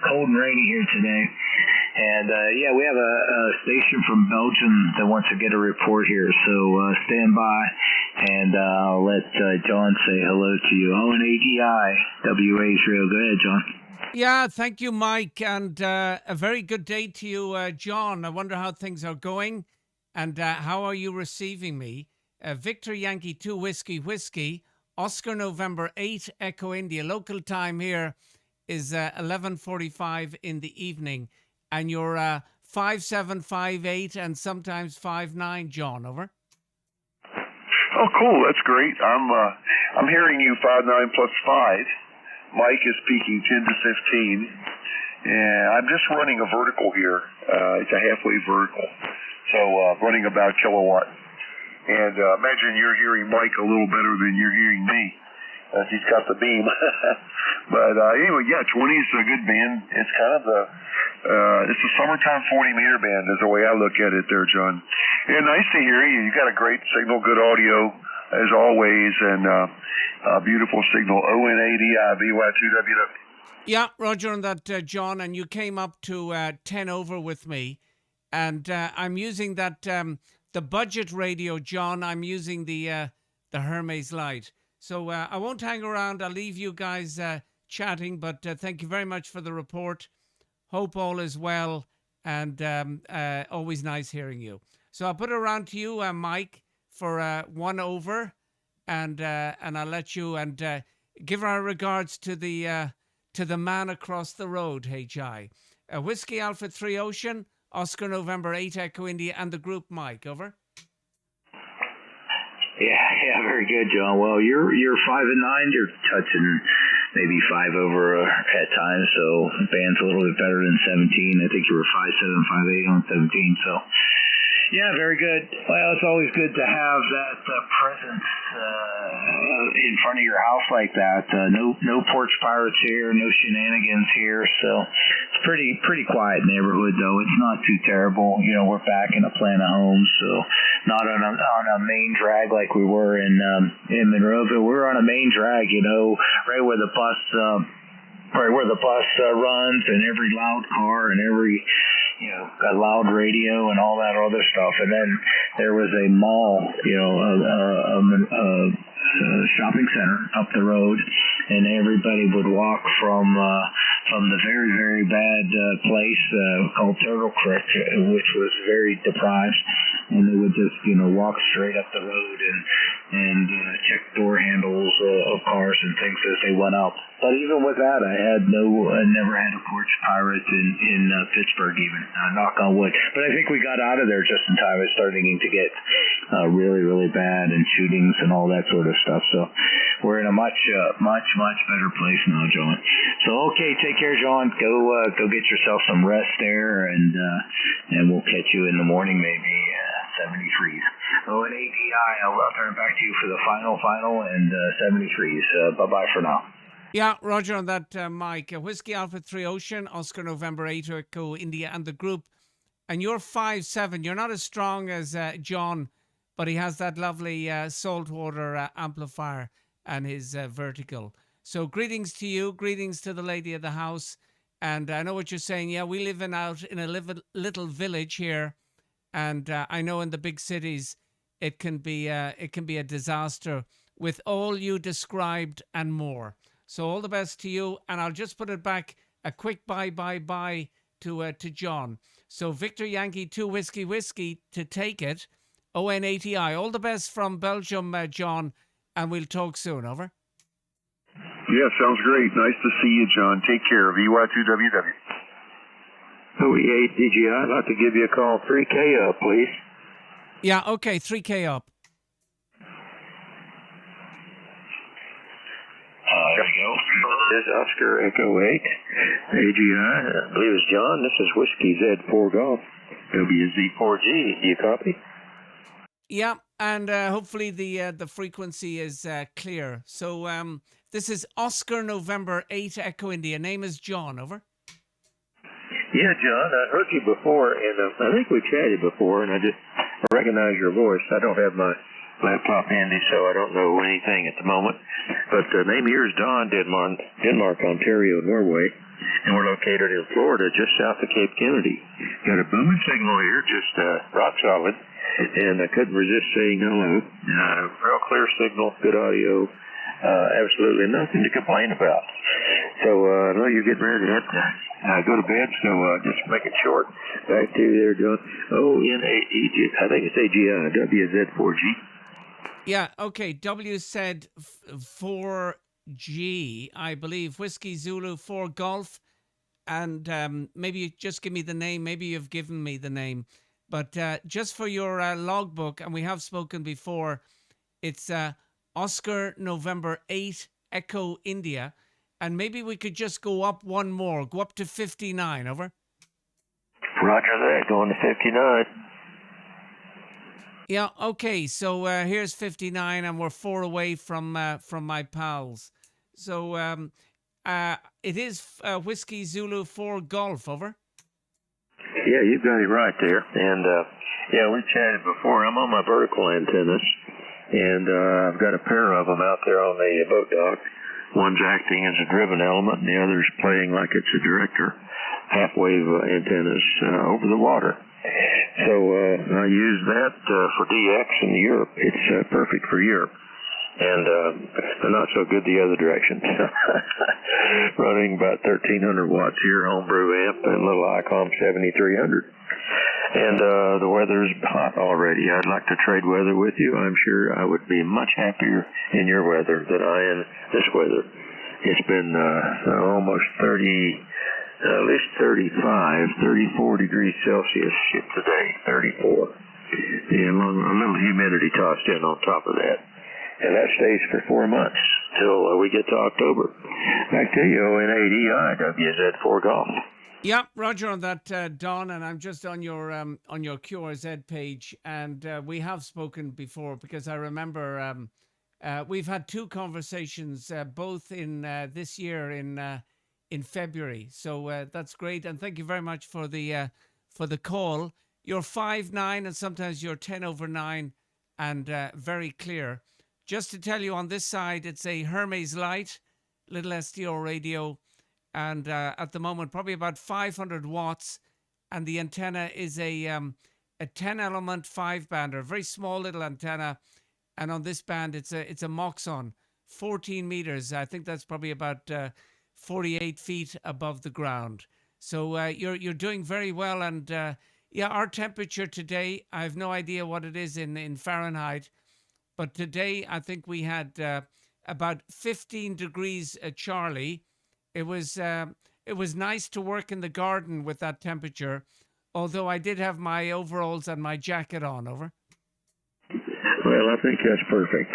cold and rainy here today. And, we have a station from Belgium that wants to get a report here. So stand by, and I'll let John say hello to you. ONADI, WA3O. Go ahead, John. Yeah, thank you, Mike. And a very good day to you, John. I wonder how things are going, and how are you receiving me? Victor Yankee 2 Whiskey, Oscar November 8 Echo India. Local time here is 11:45 in the evening. And you're 5758 and sometimes 59, John, over. Oh, cool. That's great. I'm hearing you 59 plus 5. Mike is peaking 10 to 15. And I'm just running a vertical here. It's a halfway vertical. So running about kilowatt. And imagine you're hearing Mike a little better than you're hearing me, as he's got the beam. But anyway, 20 is a good band. It's kind of it's a summertime 40-meter band is the way I look at it there, John. And nice to hear you. You got a great signal, good audio, as always, and beautiful signal. ONADI, VY2WW. Yeah, Roger on that, John. And you came up to 10 over with me. And I'm using that, the budget radio, John. I'm using the Hermes Light. So I won't hang around. I'll leave you guys chatting, but thank you very much for the report. Hope all is well, and always nice hearing you. So I'll put it around to you, Mike, for 1 over, and I'll let you and give our regards to the man across the road, HI. Whiskey Alpha 3 Ocean, Oscar November 8 Echo India, and the group Mike, over. Yeah, very good, John. Well, you're 5 and 9. You're touching maybe 5 over at times, so the band's a little bit better than 17. I think you were 5.7, 5.8 on 17. So, yeah, very good. Well, it's always good to have that presence in front of your house like that. No porch pirates here, no shenanigans here. So it's pretty quiet neighborhood, though. It's not too terrible. We're back in a plan of homes, so not on a main drag like we were in Monroeville. We're on a main drag, right where the bus runs, and every loud car and every a loud radio and all that other stuff. And then there was a mall, a shopping center up the road, and everybody would walk from the very, very bad place called Turtle Creek, which was very deprived, and they would just walk straight up the road and check door handles of cars and things as they went up. But even with that, I never had a porch pirate in Pittsburgh even. Knock on wood. But I think we got out of there just in time. It's starting to get really, really bad, and shootings and all that sort of stuff. So we're in a much better place now, John. So okay, take care, John. Go get yourself some rest there, and we'll catch you in the morning, maybe 73s. ONADI, I'll turn it back to you for the final, and 73s. Bye-bye for now. Yeah, Roger on that, Mike. Whiskey Alpha 3 Ocean, Oscar November 8 Echo India, and the group. And you're 5'7". You're not as strong as John, but he has that lovely saltwater amplifier and his vertical. So greetings to you, greetings to the lady of the house. And I know what you're saying. Yeah, we live out in a little village here, and I know in the big cities it can be a disaster with all you described and more. So all the best to you, and I'll just put it back, a quick bye to John. So Victor Yankee 2 Whiskey to take it, ONADI. All the best from Belgium, John, and we'll talk soon, over. Yeah, sounds great. Nice to see you, John. Take care. VY2WW. OE8DGI, I'd like to give you a call. 3K up, please. Yeah, okay, 3K up. There we go. This is Oscar Echo 8. AGI, I believe it's John. This is Whiskey Z4 Golf. WZ4G. Do you copy? Yeah, and hopefully the frequency is clear. So this is Oscar November 8 Echo India. Name is John, over. Yeah, John, I heard you before, and I think we chatted before, and I recognize your voice. I don't have my laptop handy, so I don't know anything at the moment. But the name here is Don, Denmark, Ontario, Norway. and we're located in Florida, just south of Cape Kennedy. Got a booming signal here, just rock solid, and I couldn't resist saying hello. Real clear signal, good audio, absolutely nothing to complain about. So I know you're getting ready to have to go to bed, so just make it short. Back to you there, John. O-N-A-E-G, I think it's A-G-I, WZ4G. Yeah, okay, WZ4G, I believe, Whiskey Zulu 4 Golf, and maybe you just give me the name, maybe you've given me the name, but just for your logbook, and we have spoken before, it's Oscar November 8 Echo India, and maybe we could just go up one more, go up to 59, over. Roger that, going to 59. Yeah, okay, so here's 59, and we're 4 away from my pals. So it is Whiskey Zulu 4 Golf, over. Yeah, you got it right there. And yeah, we chatted before. I'm on my vertical antennas, and I've got a pair of them out there on the boat dock. One's acting as a driven element, and the other's playing like it's a director. Half-wave antennas over the water. So I use that for DX in Europe. It's perfect for Europe. And not so good the other direction. Running about 1,300 watts here, homebrew amp, and little ICOM 7300. And the weather's hot already. I'd like to trade weather with you. I'm sure I would be much happier in your weather than I am this weather. It's been almost 30, at least 34 degrees Celsius today, 34. And a little humidity tossed in on top of that. And that stays for 4 months till we get to October. Back to you, ON8EI, WZ4 Golf. Yeah, Roger on that, Don, and I'm just on your QRZ page, and we have spoken before because I remember we've had 2 conversations, both in this year in February. So that's great, and thank you very much for the call. You're 5'9", and sometimes you're 10 over 9, and very clear. Just to tell you, on this side, it's a Hermes Light, little STO radio, and at the moment, probably about 500 watts, and the antenna is a 10-element 5-bander, very small little antenna, and on this band, it's a Moxon, 14 meters. I think that's probably about 48 feet above the ground. So you're doing very well, and yeah, our temperature today, I have no idea what it is in Fahrenheit. But today, I think we had about 15 degrees Charlie. It was nice to work in the garden with that temperature, although I did have my overalls and my jacket on, over. Well, I think that's perfect.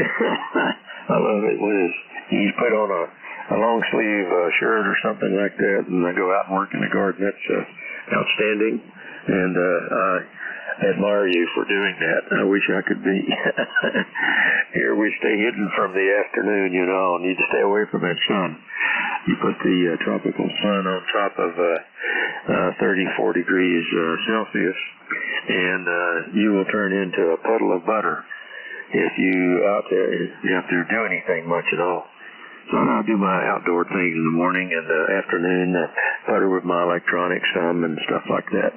I love it when you put on a long sleeve shirt or something like that, and I go out and work in the garden. That's outstanding, and I admire you for doing that. I wish I could be. Here we stay hidden from the afternoon, you know, and you stay away from that sun. You put the tropical sun on top of 34 degrees Celsius, and you will turn into a puddle of butter if you out there do anything much at all. So I do my outdoor things in the morning and the afternoon, putter with my electronics some and stuff like that.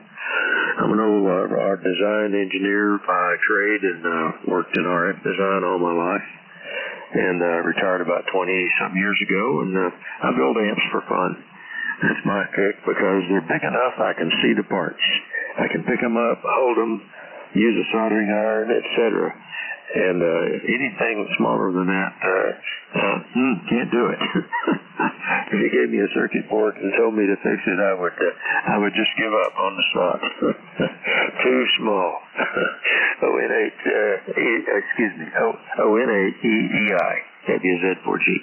I'm an old art design engineer by trade and worked in RF design all my life, and retired about 20-something years ago, and I build amps for fun. That's my pick because they're big enough I can see the parts. I can pick them up, hold them, use a soldering iron, etc. And anything smaller than that, can't do it. If you gave me a circuit board and told me to fix it, I would just give up on the spot. Too small. O-N-8-E-I, WZ4G.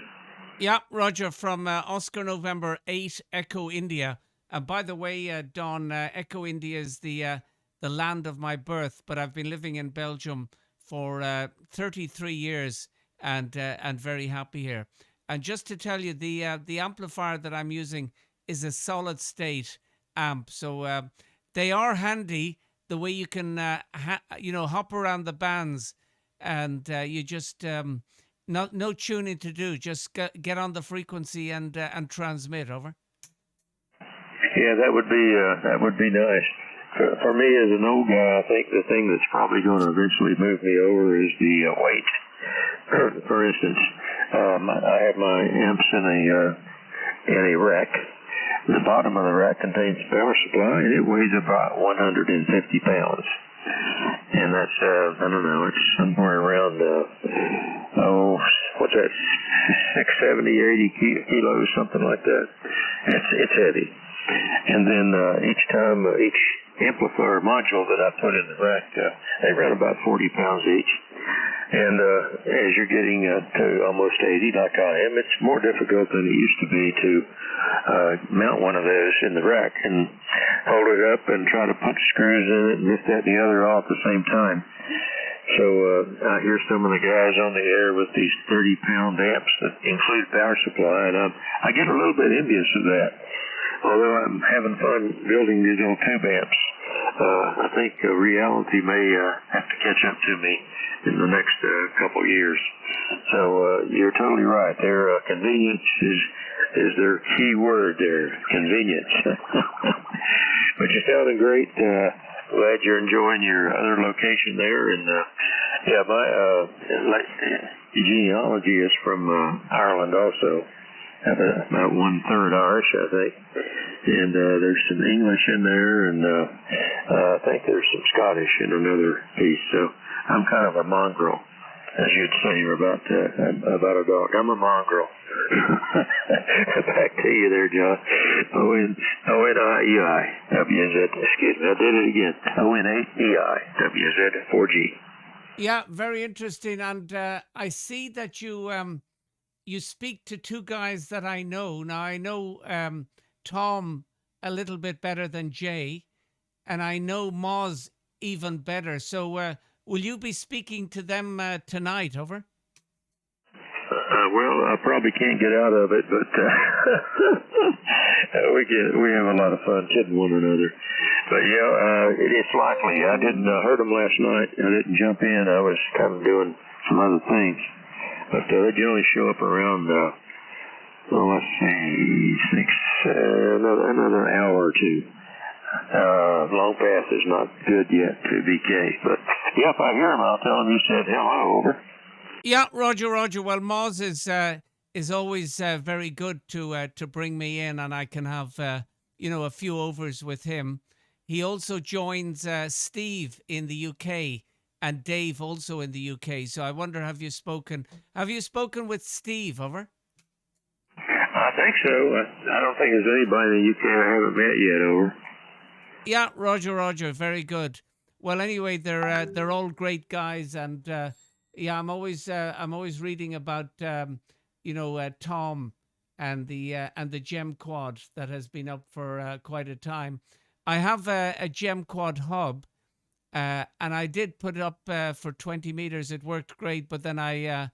Yeah, Roger, from Oscar November 8 Echo India. And by the way, Don, Echo India is the land of my birth, but I've been living in Belgium for 33 years and very happy here. And just to tell you, the amplifier that I'm using is a solid state amp. So they are handy the way you can, hop around the bands, and you just, no tuning to do. Just get on the frequency and transmit, over. Yeah, that would be nice. For me, as an old guy, I think the thing that's probably going to eventually move me over is the weight. For instance, I have my amps in a rack. The bottom of the rack contains power supply, and it weighs about 150 pounds. And that's, I don't know, it's somewhere around, what's that, 670, 80 kilos, something like that. It's heavy. And then each amplifier module that I put in the rack, they run about 40 pounds each. And as you're getting to almost 80, like I am, it's more difficult than it used to be to mount one of those in the rack and hold it up and try to punch screws in it and this, that, and the other all at the same time. So I hear some of the guys on the air with these 30-pound amps that include power supply, and I get a little bit envious of that. Although I'm having fun building these old tube amps, I think reality may have to catch up to me in the next couple years. So you're totally right. Their convenience is their key word there, convenience. But you're sounding great. Glad you're enjoying your other location there. And my genealogy is from Ireland also. About 1/3 Irish, I think. And there's some English in there, and I think there's some Scottish in another piece. So I'm kind of a mongrel, as you'd say about a dog. I'm a mongrel. Back to you there, John. O-N-I-E-I, WZ. Excuse me, I did it again. O-N-A-E-I, WZ4G. Yeah, very interesting. And I see that you speak to two guys that I know. Now, I know Tom a little bit better than Jay, and I know Moz even better. So will you be speaking to them tonight, over? Well, I probably can't get out of it, but we have a lot of fun kidding one another. But yeah, it's likely. I didn't heard them last night. I didn't jump in. I was kind of doing some other things. But they generally show up around, let's see, another hour or two. Long path is not good yet to BK. But, yeah, if I hear him, I'll tell him you said hello, over. Yeah, Roger. Well, Moz is always very good to bring me in, and I can have, a few overs with him. He also joins Steve in the UK. And Dave also in the UK. So I wonder, have you spoken with Steve, over? I think so. I don't think there's anybody in the UK I haven't met yet, over. Yeah, Roger. Very good. Well, anyway, they're all great guys, and I'm always reading about Tom and the Gem Quad that has been up for quite a time. I have a Gem Quad hub. And I did put it up for 20 meters. It worked great, but then I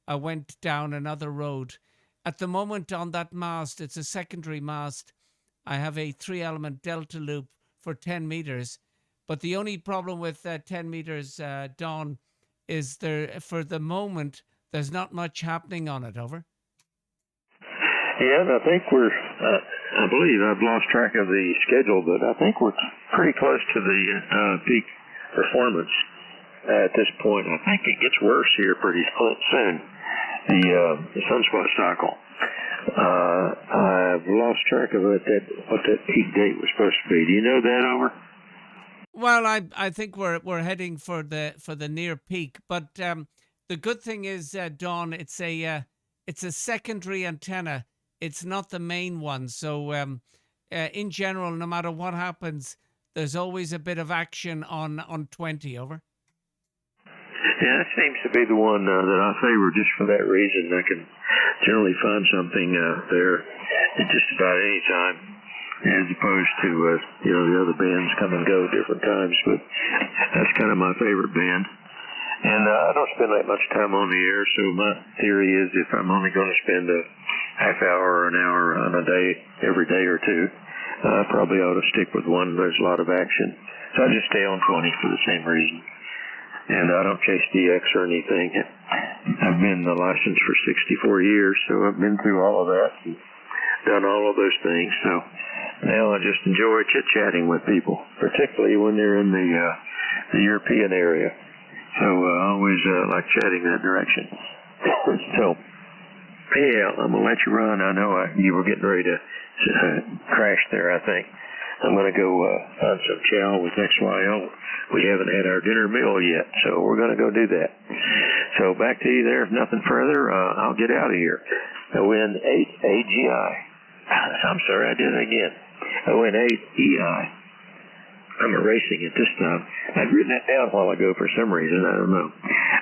went down another road. At the moment on that mast, it's a secondary mast. I have a 3-element delta loop for 10 meters. But the only problem with 10 meters, Don, is for the moment, there's not much happening on it, over? Yeah, and I think I believe I've lost track of the schedule, but I think we're pretty close to the peak performance at this point. I think it gets worse here pretty soon, the sunspot cycle. I've lost track of what that peak date was supposed to be. Do you know that, over? Well, I think we're heading for the near peak, but the good thing is, Don, it's a secondary antenna. It's not the main one. So in general, no matter what happens, there's always a bit of action on 20, over. Yeah, that seems to be the one that I favor just for that reason. I can generally find something there at just about any time, as opposed to, the other bands come and go different times. But that's kind of my favorite band. And I don't spend that much time on the air, so my theory is if I'm only going to spend a half hour or an hour on a day, every day or two, I probably ought to stick with one. There's a lot of action. So I just stay on 20 for the same reason. And I don't chase DX or anything. I've been licensed for 64 years, so I've been through all of that and done all of those things. So Now I just enjoy chit-chatting with people, particularly when they're in the European area. So I always like chatting that direction. So, yeah, I'm going to let you run. I know you were getting ready to crash there, I think. I'm going to go find some chow with XYO. We haven't had our dinner meal yet, so we're going to go do that. So back to you there. If nothing further, I'll get out of here. ON8AGI. I'm sorry, I did it again. ON8EI. I'm erasing it this time. I'd written that down a while ago for some reason. I don't know.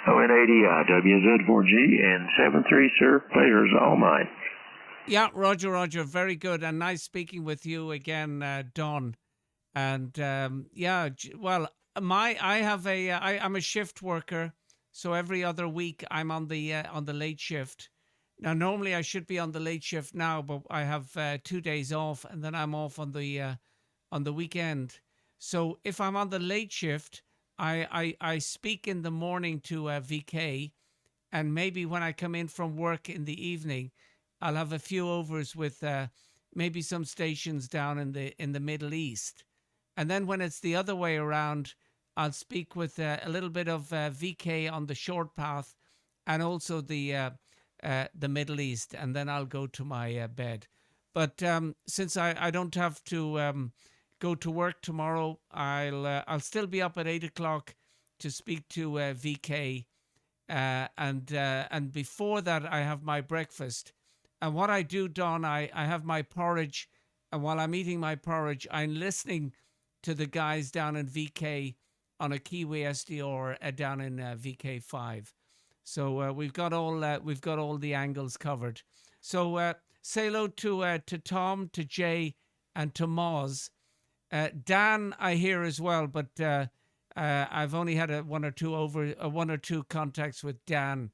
ON8EI, WZ4G, and 73, sir. Pleasure's all mine. Yeah, Roger. Very good. And nice speaking with you again, Don. And well, I'm a shift worker. So every other week I'm on the late shift. Now, normally I should be on the late shift now, but I have 2 days off, and then I'm off on the weekend. So if I'm on the late shift, I speak in the morning to VK, and maybe when I come in from work in the evening, I'll have a few overs with maybe some stations down in the Middle East, and then when it's the other way around, I'll speak with a little bit of VK on the short path, and also the Middle East, and then I'll go to my bed. But since I don't have to go to work tomorrow, I'll still be up at 8:00 to speak to VK, and before that I have my breakfast. And what I do, Don, I have my porridge, and while I'm eating my porridge, I'm listening to the guys down in VK on a Kiwi SDR down in VK5. So we've got all the angles covered. So say hello to Tom, to Jay, and to Moz. Dan, I hear as well, but I've only had one or two contacts with Dan.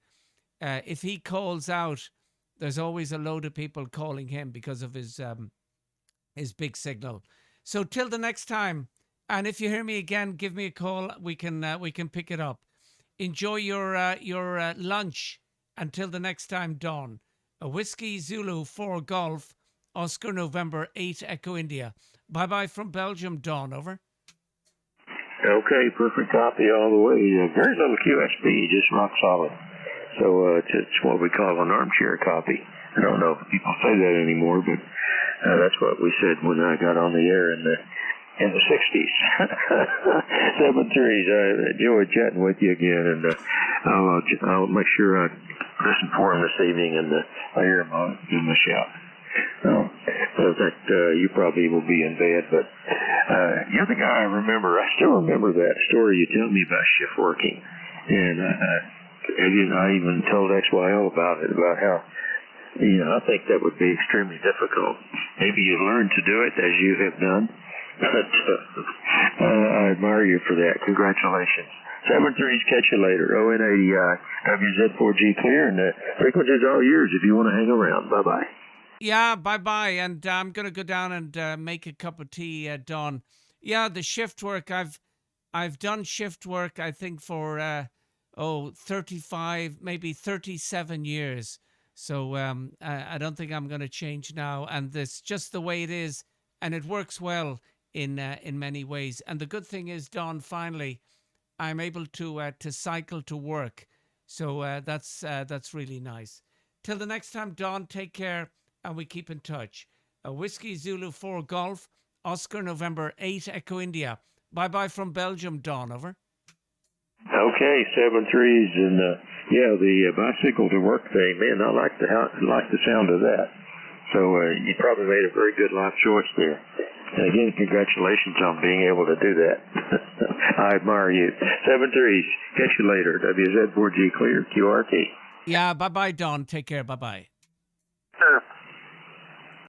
If he calls out, there's always a load of people calling him because of his big signal. So till the next time, and if you hear me again, give me a call. We can pick it up. Enjoy your lunch until the next time, Dawn. A Whiskey Zulu 4 Golf, Oscar November 8 Echo India. Bye-bye from Belgium, Dawn. Over. Okay, perfect copy all the way. Very little QSB, just rock solid. So it's what we call an armchair copy. I don't know if people say that anymore, but that's what we said when I got on the air in the 60s. 7-3s. I enjoyed chatting with you again, and I'll make sure I listen for him this evening, and I hear him. I'll give him a shout. In fact, you probably will be in bed, but the other guy I still remember that story you told me about shift working, and I even told XYO about it, about how, I think that would be extremely difficult. Maybe you learn to do it as you have done, but I admire you for that. Congratulations. 7-3s, catch you later. ON8EI, WZ4G clear, and the frequency's all yours if you want to hang around. Bye-bye. Yeah, bye-bye, and I'm going to go down and make a cup of tea, Dawn. Yeah, the shift work, I've done shift work, I think, for 35, maybe 37 years. So I don't think I'm going to change now. And this just the way it is. And it works well in many ways. And the good thing is, Don, finally, I'm able to cycle to work. So that's really nice. Till the next time, Don, take care. And we keep in touch. A Whiskey Zulu 4 Golf, Oscar November 8 Echo India. Bye-bye from Belgium, Don. Over. Okay, 7-3s, and the bicycle to work thing, man, I like the sound of that. So you probably made a very good life choice there. And again, congratulations on being able to do that. I admire you. 7-3s, catch you later. WZ4G clear, QRT. Yeah, bye-bye, Don. Take care. Bye-bye.